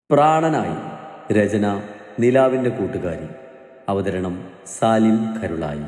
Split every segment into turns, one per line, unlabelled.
പ്രാണനായി. രചന നിലാവിൻ്റെ കൂട്ടുകാരി. അവതരണം സാലിം കരുളായി.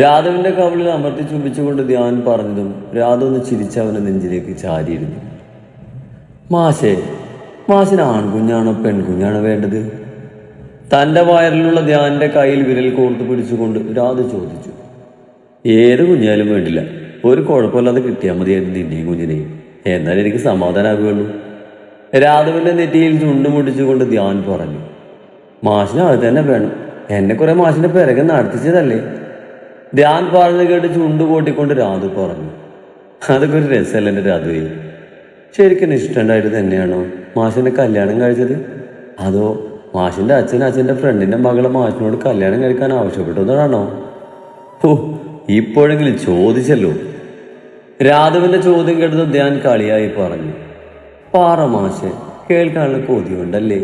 രാധവിൻ്റെ കവിളിൽ അമർത്തി ചുംബിച്ചുകൊണ്ട് ധ്യാൻ പറഞ്ഞതും രാധ ഒന്ന് ചിരിച്ചവൻ്റെ നെഞ്ചിലേക്ക് ചാരിയിരുന്നു. മാഷിന് ആൺകുഞ്ഞാണോ പെൺകുഞ്ഞാണോ വേണ്ടത്? തൻ്റെ വയറിലുള്ള ധ്യാനിൻ്റെ കയ്യിൽ വിരൽ കോർത്ത് പിടിച്ചുകൊണ്ട് രാധ ചോദിച്ചു. ഏത് കുഞ്ഞാലും വേണ്ടില്ല, ഒരു കുഴപ്പമില്ലാതെ കിട്ടിയാൽ മതിയായിരുന്നു നിന്നെയും കുഞ്ഞിനെയും. എന്നാലും എനിക്ക് സമാധാനമാകുകയുള്ളൂ. രാധവിൻ്റെ നെറ്റിയിൽ ചുണ്ടുമുടിച്ചുകൊണ്ട് ധ്യാൻ പറഞ്ഞു. മാഷിന് അത് തന്നെ വേണം, എന്നെ കുറെ മാഷിന്റെ പിറകെ നടത്തിച്ചതല്ലേ? ധ്യാൻ പറഞ്ഞു കേട്ട് ചുണ്ടു പൊട്ടിക്കൊണ്ട് രാധു പറഞ്ഞു. അതൊക്കെ ഒരു രസമല്ല എൻ്റെ രാധുവേ. ശരിക്കും ഇഷ്ടമുണ്ടായിട്ട് തന്നെയാണോ മാഷിനെ കല്യാണം കഴിച്ചത്? അതോ മാഷിന്റെ അച്ഛൻ്റെ ഫ്രണ്ടിന്റെ മകളെ മാഷിനോട് കല്യാണം കഴിക്കാൻ ആവശ്യപ്പെട്ടതാണോ? ഓ, ഇപ്പോഴെങ്കിലും ചോദിച്ചല്ലോ. രാധുവിന്റെ ചോദ്യം കേട്ടത് ധ്യാൻ കളിയായി പറഞ്ഞു. പാറ മാഷ്, കേൾക്കാനുള്ള കൊതിയുണ്ടല്ലേ?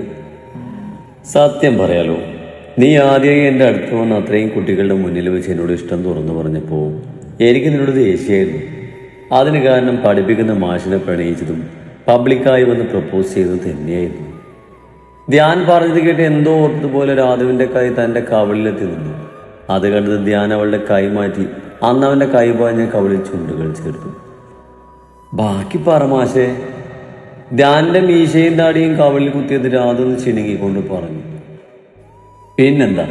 സത്യം പറയാലോ, നീ ആദ്യമായി എൻ്റെ അടുത്ത് വന്ന് അത്രയും കുട്ടികളുടെ മുന്നിൽ വെച്ച് എന്നോട് ഇഷ്ടം തുറന്നു പറഞ്ഞപ്പോൾ എനിക്ക് നിന്നോട് ദേഷ്യമായിരുന്നു. അതിന് കാരണം പഠിപ്പിക്കുന്ന മാഷിനെ പ്രണയിച്ചതും പബ്ലിക്കായി വന്ന് പ്രപ്പോസ് ചെയ്തതും തന്നെയായിരുന്നു. ധ്യാൻ പറഞ്ഞത് കേട്ട് എന്തോ ഓർത്തതുപോലെ രാധുവിൻ്റെ കൈ തൻ്റെ കവിളിലെത്തി നിന്നു. അത് കണ്ടത് ധ്യാൻ അവളുടെ കൈ മാറ്റി അന്ന് അവൻ്റെ കൈ പാഞ്ഞ കവിളിൽ ചുണ്ടുകൾ ചേർത്തു. ബാക്കി പറ മാഷേ. ധ്യാനിന്റെ മീശയും താടിയും കവിളിൽ കുത്തിയത് രാധ ഒന്ന് ചിണുങ്ങിക്കൊണ്ട് പറഞ്ഞു. പിന്നെന്താ,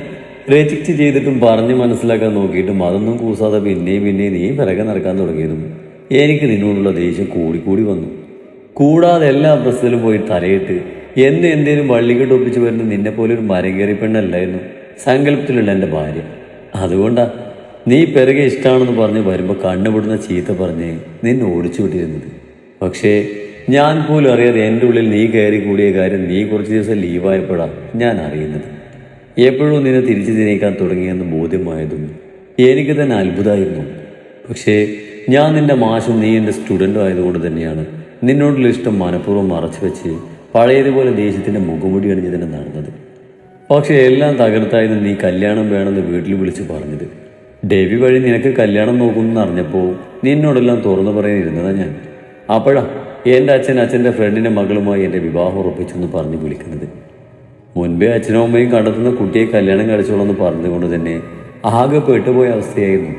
റിജക്റ്റ് ചെയ്തിട്ടും പറഞ്ഞ് മനസ്സിലാക്കാൻ നോക്കിയിട്ടും അതൊന്നും കൂസാതെ പിന്നെയും നീ പിറകെ നടക്കാൻ തുടങ്ങിയതും എനിക്ക് നിന്നോടുള്ള ദേഷ്യം കൂടി വന്നു. കൂടാതെ എല്ലാ പ്രശ്നത്തിലും പോയി തലയിട്ട് എന്തേലും വള്ളിക്കെട്ട് ഒപ്പിച്ച് വരുന്ന നിന്നെ പോലെ ഒരു മരം കയറി പെണ്ണല്ലായിരുന്നു സങ്കല്പത്തിലുള്ള എൻ്റെ ഭാര്യ. അതുകൊണ്ടാ നീ പിറകെ ഇഷ്ടമാണെന്ന് പറഞ്ഞ് വരുമ്പോൾ കണ്ണുപൊടുന്ന ചീത്ത പറഞ്ഞ് നിന്നെ ഓടിച്ചു വിട്ടിരുന്നത്. പക്ഷേ ഞാൻ പോലും അറിയാതെ എൻ്റെ ഉള്ളിൽ നീ കയറി കൂടിയ കാര്യം നീ കുറച്ച് ദിവസം ലീവായപ്പോഴാണ് ഞാൻ അറിയുന്നത്. എപ്പോഴും നിന്നെ തിരിച്ചു തിരിക്കാൻ തുടങ്ങിയെന്ന് ബോധ്യമായതും എനിക്ക് തന്നെ അത്ഭുതമായിരുന്നു. പക്ഷേ ഞാൻ നിന്റെ മാഷും നീ എൻ്റെ സ്റ്റുഡൻറ്റും ആയതുകൊണ്ട് തന്നെയാണ് നിന്നോടുള്ള ഇഷ്ടം മനഃപൂർവ്വം മറച്ചു വെച്ച് പഴയതുപോലെ ദേഷ്യത്തിൻ്റെ മുഖമുടി അണിഞ്ഞ് തന്നെ നടന്നത്. പക്ഷേ എല്ലാം തകർത്തായിരുന്നു നീ കല്യാണം വേണമെന്ന് വീട്ടിൽ വിളിച്ച് പറഞ്ഞത്. ഡെബി വഴി നിനക്ക് കല്യാണം നോക്കുമെന്ന് അറിഞ്ഞപ്പോൾ നിന്നോടെല്ലാം തുറന്നു പറയാനിരുന്നതാണ് ഞാൻ. അപ്പോഴാ എൻ്റെ അച്ഛൻ്റെ ഫ്രണ്ടിൻ്റെ മകളുമായി എൻ്റെ വിവാഹം ഉറപ്പിച്ചെന്ന് പറഞ്ഞ് വിളിക്കുന്നത്. മുൻപേ അച്ഛനും അമ്മയും കണ്ടെത്തുന്ന കുട്ടിയെ കല്യാണം കഴിച്ചോളെന്ന് പറഞ്ഞതുകൊണ്ട് തന്നെ ആകെ പെട്ടുപോയ അവസ്ഥയായിരുന്നു.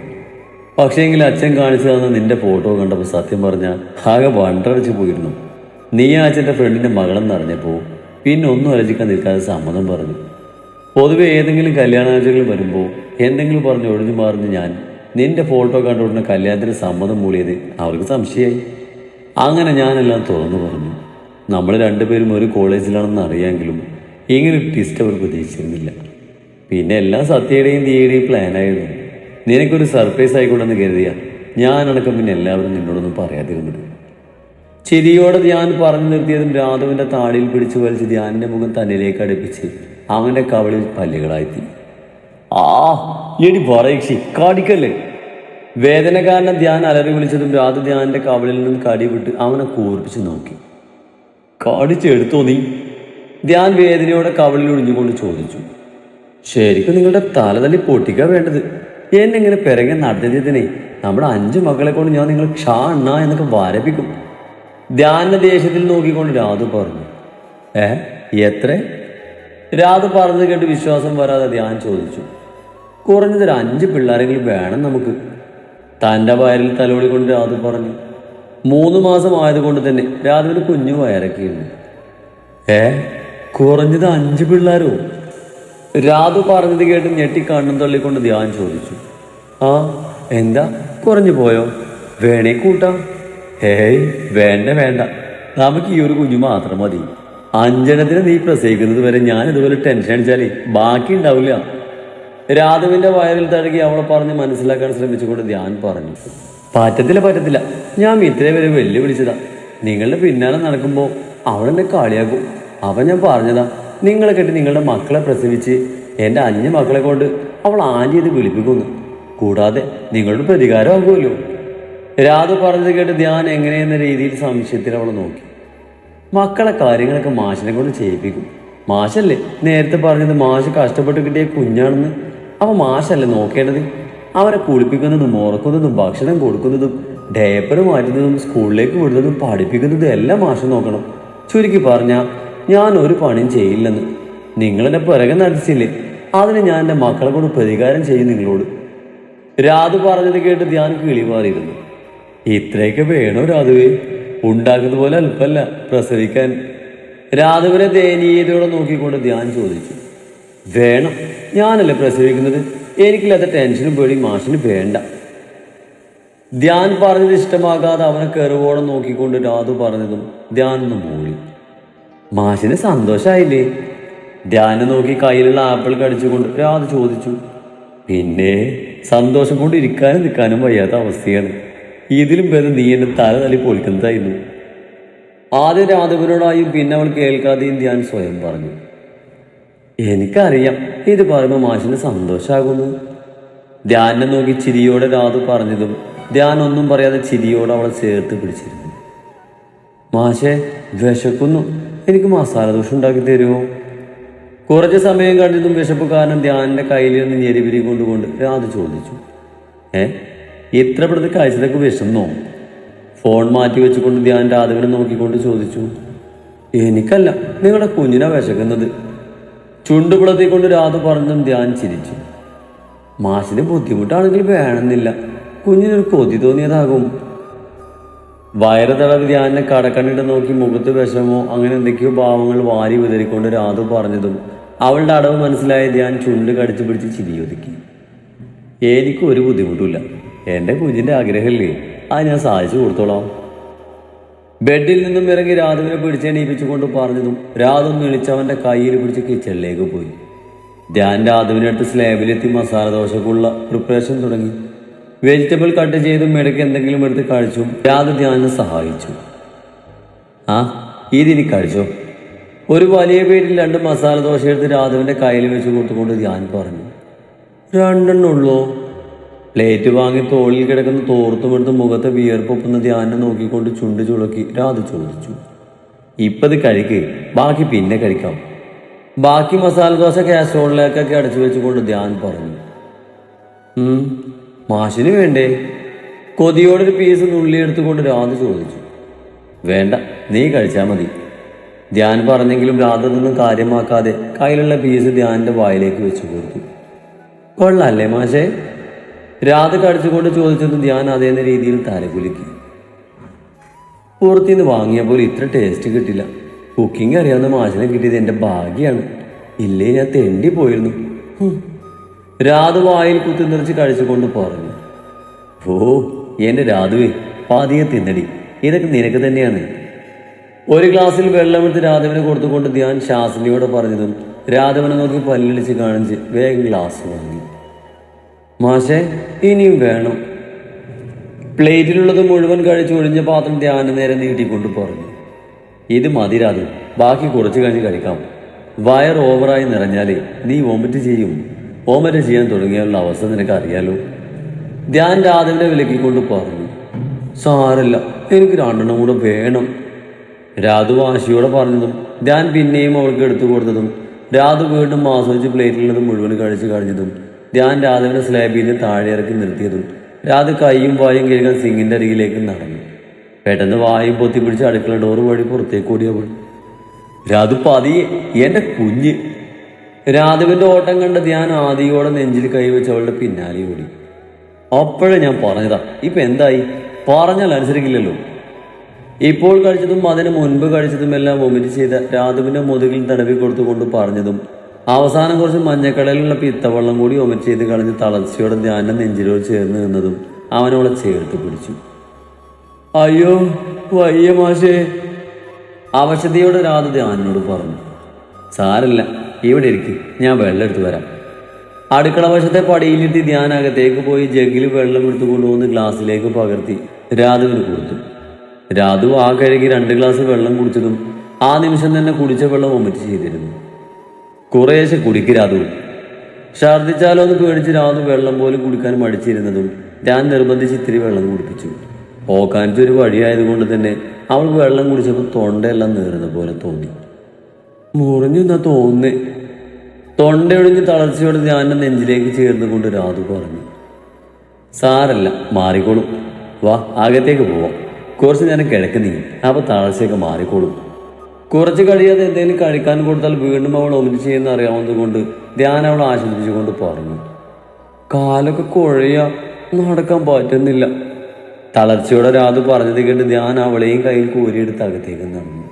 പക്ഷേങ്കിൽ അച്ഛൻ കാണിച്ചു തന്ന നിന്റെ ഫോട്ടോ കണ്ടപ്പോൾ സത്യം പറഞ്ഞാൽ ആകെ വണ്ടടിച്ചു പോയിരുന്നു. നീ അച്ഛൻ്റെ ഫ്രണ്ടിൻ്റെ മകളെന്ന് അറിഞ്ഞപ്പോൾ പിന്നെ ഒന്നും ആലോചിക്കാൻ നിൽക്കാതെ സമ്മതം പറഞ്ഞു. പൊതുവെ ഏതെങ്കിലും കല്യാണാലോചനകൾ വരുമ്പോൾ എന്തെങ്കിലും പറഞ്ഞ് ഒഴിഞ്ഞു മാറുന്ന ഞാൻ നിന്റെ ഫോട്ടോ കണ്ടുകൊണ്ടിരുന്ന കല്യാണത്തിന് സമ്മതം മൂളിയത് അവർക്ക് സംശയമായി. അങ്ങനെ ഞാനെല്ലാം തുറന്നു പറഞ്ഞു. നമ്മൾ രണ്ടുപേരും ഒരു കോളേജിലാണെന്ന് അറിയാമെങ്കിലും ഇങ്ങനെ ഒരു ട്വിസ്റ്റ് അവർ പ്രതീക്ഷിച്ചിരുന്നില്ല. പിന്നെ എല്ലാം സത്യയുടെയും തീയുടെയും പ്ലാനായിരുന്നു. നിനക്കൊരു സർപ്രൈസ് ആയിക്കൊണ്ടെന്ന് കരുതിയ ഞാനടക്കം പിന്നെ എല്ലാവരും നിന്നോടൊന്നും പറയാതിരുന്നത്. ചിരിയോടെ ധ്യാൻ പറഞ്ഞു നിർത്തിയതും രാധുവിൻ്റെ താടിയിൽ പിടിച്ചു വലിച്ച് ധ്യാനിൻ്റെ മുഖം തന്നിലേക്ക് അടുപ്പിച്ച് അവൻ്റെ കവളിൽ പല്ലുകളായിത്തി. എടി പറയക്ഷി കാടിക്കല്ലേ. വേദന കാരണം ധ്യാൻ അലറി വിളിച്ചതും രാധ ധ്യാനിന്റെ കവളിൽ നിന്ന് കടി വിട്ട് അവനെ കൂർപ്പിച്ച് നോക്കി. കാടിച്ചെടുത്തോ നീ? ധ്യാൻ വേദനയോടെ കവളിൽ ഒഴിഞ്ഞുകൊണ്ട് ചോദിച്ചു. ശരിക്കും നിങ്ങളുടെ തലതല്ലി പൊട്ടിക്കാ വേണ്ടത്. എന്നെങ്ങനെ പിറകെ നടത്തിയതിനെ നമ്മുടെ 5 മക്കളെ കൊണ്ട് ഞാൻ നിങ്ങൾ ക്ഷാ എണ്ണ എന്നൊക്കെ വരപ്പിക്കും. ധ്യാനിന്റെ ദേഷ്യത്തിൽ നോക്കിക്കൊണ്ട് രാധു പറഞ്ഞു. എത്ര? രാധു പറഞ്ഞു കേട്ട് വിശ്വാസം വരാതെ ധ്യാൻ ചോദിച്ചു. കുറഞ്ഞതൊരു 5 പിള്ളേരെങ്കിലും വേണം നമുക്ക്. തൻ്റെ വയറിൽ തലോടിക്കൊണ്ട് രാധു പറഞ്ഞു. 3 മാസം ആയതുകൊണ്ട് തന്നെ രാധുവിന് കുഞ്ഞു വയറൊക്കെയുണ്ട്. കുറഞ്ഞത് 5 പിള്ളേരോ? രാധു പറഞ്ഞത് കേട്ട് ഞെട്ടി കണ്ണും തള്ളിക്കൊണ്ട് ധ്യാൻ ചോദിച്ചു. എന്താ കുറഞ്ഞു പോയോ? വേണേ കൂട്ടാം. വേണ്ട, നമുക്ക് ഈ ഒരു കുഞ്ഞു മാത്രം മതി. 5 എണ്ണത്തിന് നീ പ്രസവിക്കുന്നത് വരെ ഞാൻ ഇതുപോലെ ടെൻഷൻ അടിച്ചാലേ ബാക്കി ഉണ്ടാവില്ല. രാധുവിന്റെ വയറിൽ തഴുകി അവളെ പറഞ്ഞ് മനസ്സിലാക്കാൻ ശ്രമിച്ചുകൊണ്ട് ധ്യാൻ പറഞ്ഞു. പറ്റത്തില്ല, ഞാൻ ഇത്രേ വരെ വെല്ലുവിളിച്ചതാ. നിങ്ങളുടെ പിന്നാലെ നടക്കുമ്പോൾ അവളെന്നെ കളിയാക്കും. അവൻ ഞാൻ പറഞ്ഞതാ, നിങ്ങളെ കെട്ടി നിങ്ങളുടെ മക്കളെ പ്രസവിച്ച് എൻ്റെ 5 മക്കളെ കൊണ്ട് അവൾ ആദ്യം ഇത് വിളിപ്പിക്കുന്നു. കൂടാതെ നിങ്ങളുടെ പ്രതികാരമാകുമല്ലോ. രാധു പറഞ്ഞത് കേട്ട് ധ്യാൻ എങ്ങനെയെന്ന രീതിയിൽ സംശയത്തിൽ അവളെ നോക്കി. മക്കളെ കാര്യങ്ങളൊക്കെ മാഷിനെ കൊണ്ട് ചെയ്യിപ്പിക്കും. മാഷല്ലേ നേരത്തെ പറഞ്ഞത് മാഷ് കഷ്ടപ്പെട്ട് കിട്ടിയ കുഞ്ഞാണെന്ന്? അവൻ മാഷല്ലേ നോക്കേണ്ടത്? അവരെ കുളിപ്പിക്കുന്നതും ഉറക്കുന്നതും ഭക്ഷണം കൊടുക്കുന്നതും ഡയപ്പർ മാറ്റുന്നതും സ്കൂളിലേക്ക് വിടുന്നതും പഠിപ്പിക്കുന്നതും എല്ലാം മാഷ് നോക്കണം. ചുരുക്കി പറഞ്ഞാൽ ഞാൻ ഒരു പണിയും ചെയ്യില്ലെന്ന്. നിങ്ങളെന്നെ പിറകെ നടിച്ചില്ലേ, അതിന് ഞാൻ എൻ്റെ മക്കളെ കൊണ്ട് പ്രതികാരം ചെയ്യും നിങ്ങളോട്. രാധു പറഞ്ഞത് കേട്ട് ധ്യാൻ കിളിമാറിയിരുന്നു. ഇത്രയൊക്കെ വേണോ രാധുവേ? ഉണ്ടാക്കുന്നത് പോലെ അല്പല്ല പ്രസവിക്കാൻ. രാധുവിനെ ദയനീയതയോടെ നോക്കിക്കൊണ്ട് ധ്യാൻ ചോദിച്ചു. വേണം, ഞാനല്ലേ പ്രസവിക്കുന്നത്, എനിക്കില്ലാത്ത ടെൻഷനും പേടി മാഷിന് വേണ്ട. ധ്യാൻ പറഞ്ഞത് ഇഷ്ടമാകാതെ അവനെ കെറുവോളം നോക്കിക്കൊണ്ട് രാധു പറഞ്ഞതും ധ്യാൻ ഒന്ന് മൂളി. മാഷിന് സന്തോഷായില്ലേ? ധ്യാനെ നോക്കി കയ്യിലുള്ള ആപ്പിൾ കടിച്ചുകൊണ്ട് രാധു ചോദിച്ചു. പിന്നെ സന്തോഷം കൊണ്ട് ഇരിക്കാനും നിൽക്കാനും വയ്യാത്ത അവസ്ഥയാണ്. ഇതിലും ഭേദം നീ എന്നെ തല തല്ലി പൊളിക്കുന്നതായിരുന്നു. ആദ്യം രാധുവിനോടായും പിന്നെ അവൾ കേൾക്കാതെയും ധ്യാൻ സ്വയം പറഞ്ഞു. എനിക്കറിയാം ഇത് പറയുമ്പോൾ മാഷിന് സന്തോഷമാകുന്നു. ധ്യാനെ നോക്കി ചിരിയോടെ രാധു പറഞ്ഞതും ധ്യാൻ ഒന്നും പറയാതെ ചിരിയോടെ അവളെ ചേർത്ത് പിടിച്ചിരുന്നു. മാഷെ, വിശക്കുന്നു, എനിക്ക് മസാല ദോശ ഉണ്ടാക്കി തരുമോ? കുറച്ച് സമയം കഴിഞ്ഞതും വിശപ്പ് കാരണം ധ്യാനിന്റെ കയ്യിൽ നിന്ന് ഞെരിപിരി കൊണ്ടുകൊണ്ട് രാധു ചോദിച്ചു. ഇത്ര പെടുത്ത് കഴിച്ചതൊക്കെ വിശന്നോ? ഫോൺ മാറ്റി വെച്ചുകൊണ്ട് ധ്യാൻ രാധുവിനെ നോക്കിക്കൊണ്ട് ചോദിച്ചു. എനിക്കല്ല, നിങ്ങളുടെ കുഞ്ഞിനാ വിശക്കുന്നത്. ചുണ്ടുപുളത്തിക്കൊണ്ട് രാധു പറഞ്ഞതും ധ്യാൻ ചിരിച്ചു. മാഷിന് ബുദ്ധിമുട്ടാണെങ്കിൽ വേണമെന്നില്ല, കുഞ്ഞിനൊരു കൊതി തോന്നിയതാകും. വയറ് തടവി ധ്യാനെ കടക്കണ്ണിട്ട് നോക്കി മുഖത്ത് വിഷമോ അങ്ങനെ എന്തൊക്കെയോ ഭാവങ്ങൾ വാരി വിതറിക്കൊണ്ട് രാധു പറഞ്ഞതും അവളുടെ അടവ് മനസ്സിലായ ധ്യാൻ ചുണ്ട് കടിച്ചു പിടിച്ച് ചിരിയൊതുക്കി. എനിക്കും ഒരു ബുദ്ധിമുട്ടില്ല, എൻ്റെ കുഞ്ഞിൻ്റെ ആഗ്രഹമില്ലേ, അത് ഞാൻ സാധിച്ചു കൊടുത്തോളാം. ബെഡിൽ നിന്നും ഇറങ്ങി രാധുവിനെ പിടിച്ചെണീപ്പിച്ചുകൊണ്ട് പറഞ്ഞതും രാധു എണിച്ചവൻ്റെ കയ്യിൽ പിടിച്ച് കിച്ചണിലേക്ക് പോയി. ധ്യാൻ രാധുവിനടുത്ത് സ്ലാബിലെത്തി മസാല ദോശക്കുള്ള പ്രിപ്പറേഷൻ തുടങ്ങി. വെജിറ്റബിൾ കട്ട് ചെയ്തും ഇടയ്ക്ക് എന്തെങ്കിലും എടുത്ത് കഴിച്ചും രാധു ധ്യാനെ സഹായിച്ചു. ഇതിനി കഴിച്ചോ. ഒരു വലിയ പേരിൽ 2 മസാല ദോശ എടുത്ത് രാധുവിൻ്റെ കയ്യിൽ വെച്ച് കൊടുത്തുകൊണ്ട് ധ്യാൻ പറഞ്ഞു. 2 ഉള്ളോ? പ്ലേറ്റ് വാങ്ങി തോളിൽ കിടക്കുന്ന തോർത്തുമെടുത്ത് മുഖത്തെ വിയർപ്പൊപ്പുന്ന ധ്യാനെ നോക്കിക്കൊണ്ട് ചുണ്ട് ചുളക്കി രാധു ചോദിച്ചു. ഇപ്പത് കഴിക്ക്, ബാക്കി പിന്നെ കഴിക്കാം. ബാക്കി മസാല ദോശ കാസറോളിലേക്കൊക്കെ അടച്ചു വെച്ചുകൊണ്ട് ധ്യാൻ പറഞ്ഞു. മാഷിന് വേണ്ടേ? കൊതിയോടൊരു പീസ് നുള്ളിയെടുത്തുകൊണ്ട് രാധു ചോദിച്ചു. വേണ്ട, നീ കഴിച്ചാൽ മതി. ധ്യാൻ പറഞ്ഞെങ്കിലും രാധു നിന്നും കാര്യമാക്കാതെ കയ്യിലുള്ള പീസ് ധ്യാനിന്റെ വായിലേക്ക് വെച്ചു കൊടുത്തു. കൊള്ളാല്ലേ മാഷേ? രാധു കടിച്ചുകൊണ്ട് ചോദിച്ചത് ധ്യാൻ അതേ രീതിയിൽ തലകുലുക്കി. പുറത്തുനിന്ന് വാങ്ങിയ പോലെ ഇത്ര ടേസ്റ്റ് കിട്ടില്ല. കുക്കിംഗ് അറിയാവുന്ന മാഷിനെ കിട്ടിയത് എൻ്റെ ഭാഗ്യമാണ്, ഇല്ലേ ഞാൻ തെണ്ടി പോയിരുന്നു. രാധു വായിൽ കുത്തി നിറച്ച് കഴിച്ചുകൊണ്ട് പറഞ്ഞു. ഓ എൻ്റെ രാധുവേ, പാതിയെ തിന്നടി, ഇതൊക്കെ നിനക്ക് തന്നെയാണ്. ഒരു ഗ്ലാസ്സിൽ വെള്ളമെടുത്ത് രാധുവിനെ കൊടുത്തുകൊണ്ട് ധ്യാൻ ശാസ്ത്രിയോട് പറഞ്ഞതും രാധവനെ നോക്കി പല്ലിളിച്ച് കാണിച്ച് വേഗം ഗ്ലാസ് വാങ്ങി. മാഷേ, ഇനിയും വേണം. പ്ലേറ്റിലുള്ളത് മുഴുവൻ കഴിച്ച് ഒഴിഞ്ഞ പാത്രം ധ്യാന നേരെ നീട്ടിക്കൊണ്ട് പറഞ്ഞു. ഇത് മതി രാധു, ബാക്കി കുറച്ച് കഴിഞ്ഞ് കഴിക്കാം. വയർ ഓവറായി നിറഞ്ഞാലേ നീ വോമിറ്റ് ചെയ്യും. വോമിറ്റ് ചെയ്യാൻ തുടങ്ങിയുള്ള അവസ്ഥ നിനക്ക് അറിയാലോ. ധ്യാൻ രാധുവിനെ വിലക്കിക്കൊണ്ട് പറഞ്ഞു. സാരല്ല, എനിക്ക് 2 കൂടെ വേണം. രാധു വാശിയോടെ പറഞ്ഞതും ധ്യാൻ പിന്നെയും അവൾക്ക് എടുത്തു കൊടുത്തതും രാധു വീണ്ടും ആസ്വദിച്ച് പ്ലേറ്റിലുള്ളത് മുഴുവൻ കഴിച്ച് കഴിഞ്ഞതും ധ്യാൻ രാധുവിനെ സ്ലാബിൽ നിന്ന് താഴെ ഇറക്കി നിർത്തിയതും രാധു കൈയും വായും കഴുകാൻ സിങ്ങിന്റെ അരികിലേക്ക് നടന്നു. പെട്ടെന്ന് വായും പൊത്തിപ്പിടിച്ച് അടുക്കള ഡോറ് വഴി പുറത്തേക്ക് ഓടിയവൾ. രാധു പതിയെ, എൻ്റെ കുഞ്ഞ്. രാധുവിന്റെ ഓട്ടം കണ്ട ധ്യാൻ ആദിയോടെ നെഞ്ചിൽ കൈവച്ച് അവളുടെ പിന്നാലെ ഓടി. അപ്പോഴേ ഞാൻ പറഞ്ഞതാ, ഇപ്പൊ എന്തായി? പറഞ്ഞാൽ അനുസരിക്കില്ലല്ലോ. ഇപ്പോൾ കഴിച്ചതും അതിന് മുൻപ് കഴിച്ചതും എല്ലാം വൊമിറ്റ് ചെയ്ത രാധുവിന്റെ മുതുകിൽ തടവി കൊടുത്തുകൊണ്ട് പറഞ്ഞതും അവസാനം കുറച്ച് മഞ്ഞക്കടലിലുള്ള പിത്തവെള്ളം കൂടി വൊമിറ്റ് ചെയ്ത് കളഞ്ഞ് തളർച്ചയോടെ ധ്യാനം നെഞ്ചിലോട് ചേർന്ന് നിന്നതും അവനോളെ ചേർത്ത് പിടിച്ചു. അയ്യോ വയ്യ മാഷേ, അവശതയോടെ രാധ ധ്യാനോട് പറഞ്ഞു. സാരല്ല, ഇവിടെ ഇരിക്കും, ഞാൻ വെള്ളം എടുത്തു വരാം. അടുക്കള വശത്തെ പടിയിലിരുത്തി ധ്യാനകത്തേക്ക് പോയി ജഗ്ഗിൽ വെള്ളം എടുത്തു കൊണ്ടുവന്ന് ഗ്ലാസ്സിലേക്ക് പകർത്തി രാധുവിന് കൊടുത്തു. രാധു ആ കഴുകി 2 ഗ്ലാസ് വെള്ളം കുടിച്ചതും ആ നിമിഷം തന്നെ കുടിച്ച വെള്ളം വൊമിറ്റ് ചെയ്തിരുന്നു. കുറേശ്ശെ കുടിക്ക് രാധു. ഛർദ്ദിച്ചാലോ എന്ന് പേടിച്ച് രാധു വെള്ളം പോലും കുടിക്കാൻ മടിച്ചിരുന്നതും ഞാൻ നിർബന്ധിച്ച് ഇത്തിരി വെള്ളം കുടിപ്പിച്ചു. ഓക്കാനിച്ചൊരു വഴിയായതുകൊണ്ട് തന്നെ അവൾക്ക് വെള്ളം കുടിച്ചപ്പോൾ തൊണ്ടയെല്ലാം നീറുന്ന പോലെ തോന്നി. മുറിഞ്ഞു എന്നാ തോന്നുന്നേ. തൊണ്ടയൊടിഞ്ഞ് തളർച്ചയോടെ ഞാൻ നെഞ്ചിലേക്ക് ചേർന്നുകൊണ്ട് രാധു പറഞ്ഞു. സാരല്ല, മാറിക്കോളും. വാ, അകത്തേക്ക് പോവാം. കുറച്ച് നേരം കിഴക്ക് നീ, അപ്പോൾ തളർച്ചയൊക്കെ മാറിക്കോളും. കുറച്ച് കഴിയാതെ എന്തെങ്കിലും കഴിക്കാൻ കൊടുത്താൽ വീണ്ടും അവൾ ഒമിറ്റ് ചെയ്യുന്ന അറിയാവുന്നത് കൊണ്ട് ധ്യാൻ അവളെ ആശ്വസിപ്പിച്ചുകൊണ്ട് പറഞ്ഞു. കാലൊക്കെ കുഴയ, നടക്കാൻ പറ്റുന്നില്ല. തളർച്ചയോടെ രാധു പറഞ്ഞത് കേട്ട് ധ്യാൻ അവളെയും കയ്യിൽ കോരിയെടുത്ത് അകത്തേക്ക് നടന്നു.